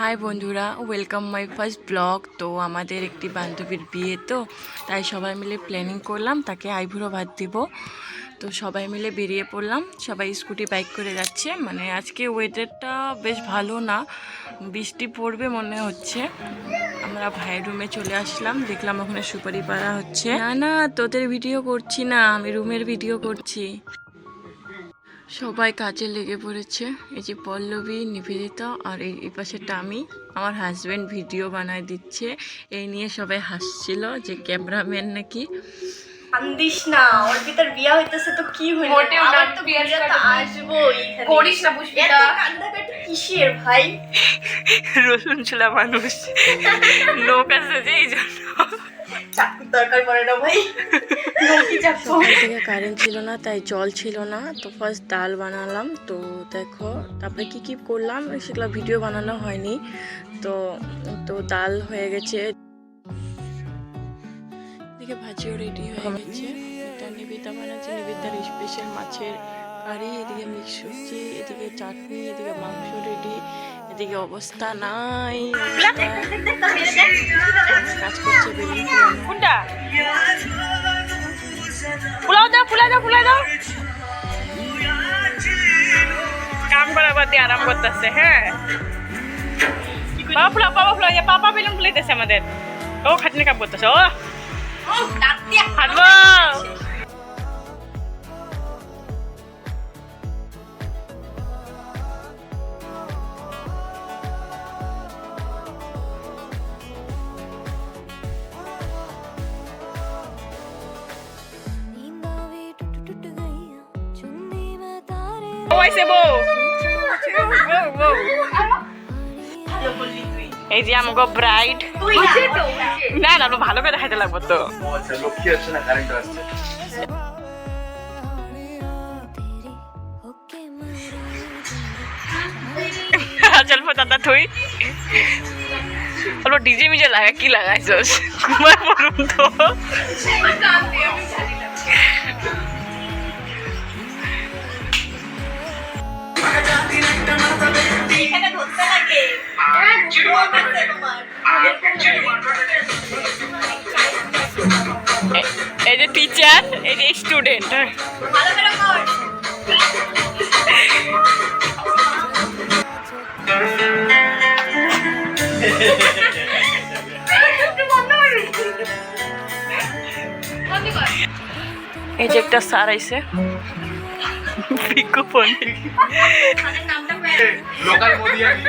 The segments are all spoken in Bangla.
হাই বন্ধুরা, ওয়েলকাম মাই ফার্স্ট ব্লগ। তো আমাদের একটি বান্ধবীর বিয়ে, তো তাই সবাই মিলে প্ল্যানিং করলাম তাকে আইবুড়ো ভাত দিব। তো সবাই মিলে বেরিয়ে পড়লাম, সবাই স্কুটি বাইক করে যাচ্ছে। মানে আজকে ওয়েদারটা বেশ ভালো না, বৃষ্টি পড়বে মনে হচ্ছে। আমরা ভাইয়ের রুমে চলে আসলাম, দেখলাম ওখানে সুপারি পাড়া হচ্ছে। না না, তোদের ভিডিও করছি না, আমি রুমের ভিডিও করছি। সবাই কাজে লেগে পড়েছে। এই যে পল্লবী, নিবেদিতা আর এই পাশেটা আমি। আমার হাজব্যান্ড ভিডিও বানায় দিচ্ছে, এই নিয়ে সবাই হাসছিল যে ক্যামেরাম্যান নাকি। কান্দিস না, অর্পিতার বিয়ে হইতেছে তো কি হইলো, মোটেও না, আবার তো বিয়ের বিয়ে তো সাথে আসবো এখানে। করিস না পুষ্পিতা, এত কান্দাকাটি কিসের ভাই? রসুন ছোলা মানুষ লোক আছে যে এই জন্য চাকুর দরকার পড়ে না ভাই। সকাল থেকে কারেন্ট ছিল না, তাই জল ছিল না। তো ফার্স্ট ডাল বানালাম। তো দেখো তারপরে কি কি করলাম সেগুলো ভিডিও বানানো হয়নি। তো তো ডাল হয়ে গেছে, এদিকে ভাজিও রেডি হয়ে গেছে। এটা নিবেদিতা বানাচ্ছে, নিবেদিতার স্পেশাল মাছের কারি। এদিকে মিক্স সবজি, এদিকে চাটনি, এদিকে মাংস রেডি, এদিকে অবস্থা নাই। কাজ করছে বেলুন কোনটা ফুলাও দাও, ফুলাই দাও, ফুলাই দাও। কাম করার বাদ দিয়ে আরাম করতেছে। হ্যাঁ বাবা ফুলাও, বাবা ফুলাও, পাপা বেলুন ফুলাইতেছে আমাদের। ও খাটনি কাম করতেছে। ও হাঁটবো। এই যে আমাকে ব্রাইড। না না, ভালো করে দেখাইতে লাগবো তো। লক্ষ্মী আসছে না, কারেন্ট আসছে। চল দাদা তুই অল্প ডিজে মিজে লাগা, কি লাগাইছস? কুমার পড়ুন তো। এখানে ধরতে লাগে। এই যে টিচার, এই যে স্টুডেন্ট। ভালো করে কর। এই যে একটা স্যার আইছে, লোকাল মদিয়ানি।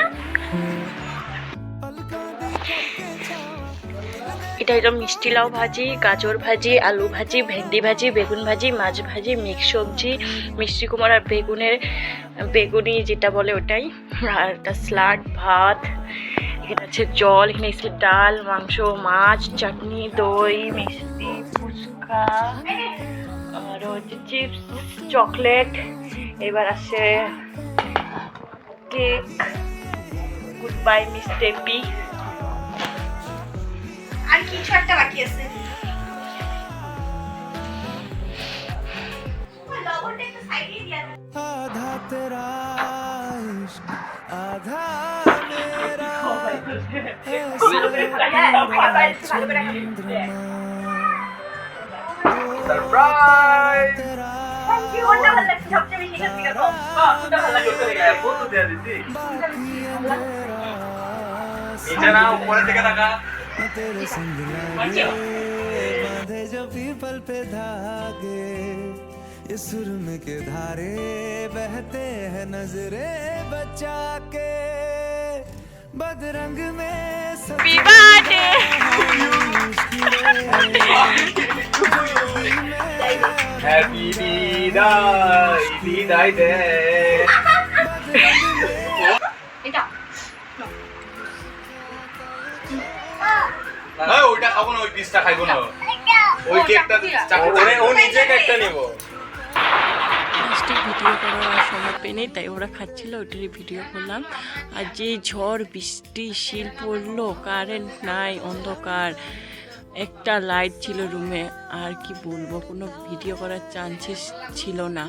এটা হলো মিষ্টি লাউ ভাজি, গাজর ভাজি, আলু ভাজি, ভেন্ডি ভাজি, বেগুন ভাজি, মাছ ভাজি, মিক্স সবজি, মিষ্টি কুমড় আর বেগুনি যেটা বলে ওটাই, আর একটা স্যালাড, ভাত, এখানে আছে জল, এখানে আছে ডাল, মাংস, মাছ, চাটনি, দই, মিষ্টি, ফুচকা, আর হচ্ছে চিপস, চকলেট। এবার আছে কেক। গুড বাই মিস টেপি। আর কিছু একটা বাকি আছে। লবণটা একটু সাইডে দিয়া দাও। आधा तेरा इश्क आधा मेरा সারপ্রাইজ। কোনটা ভালো লাগছে সবচেয়ে বেশি? এখান থেকে দাও। কোনটা ভালো লাগে? চলে গেছে, ফটো দিয়ে দিছি। নিচে না, উপরে থেকে দেখা। तेरे संग लागे बांधे जो पीपल पे धागे ये सुरम के धारे बहते हैं नजरे बचा के बदरंग में হ্যাপি বিদায়, বিদায় দে। এটা ওইটা খাবো না, ওই পিসটা খাইবো না। ওই কেকটা ও নিজে কেকটা নিব। ভিডিও করার সময় পেয়ে, তাই ওরা খাচ্ছিল, ওটারই ভিডিও করলাম। আর যে ঝড় বৃষ্টি শিল পড়লো, কারেন্ট নাই, অন্ধকার, একটা লাইট ছিল রুমে। আর কি বলবো, কোনো ভিডিও করার চান্সেস ছিল না।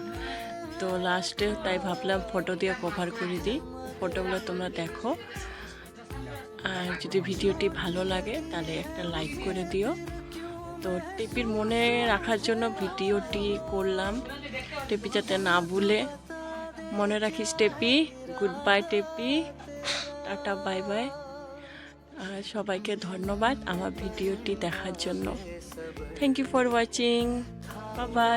তো লাস্টে তাই ভাবলাম ফটো দিয়ে কভার করে দিই। ফটোগুলো তোমরা দেখো। আর যদি ভিডিওটি ভালো লাগে তাহলে একটা লাইক করে দিও। তো টেপির মনে রাখার জন্য ভিডিওটি করলাম, টেপি যাতে না ভুলে। মনে রাখিস Tepi. Good bye Tepi, tata bye bye. আর সবাইকে ধন্যবাদ আমার ভিডিওটি দেখার জন্য। Thank you for watching, bye by.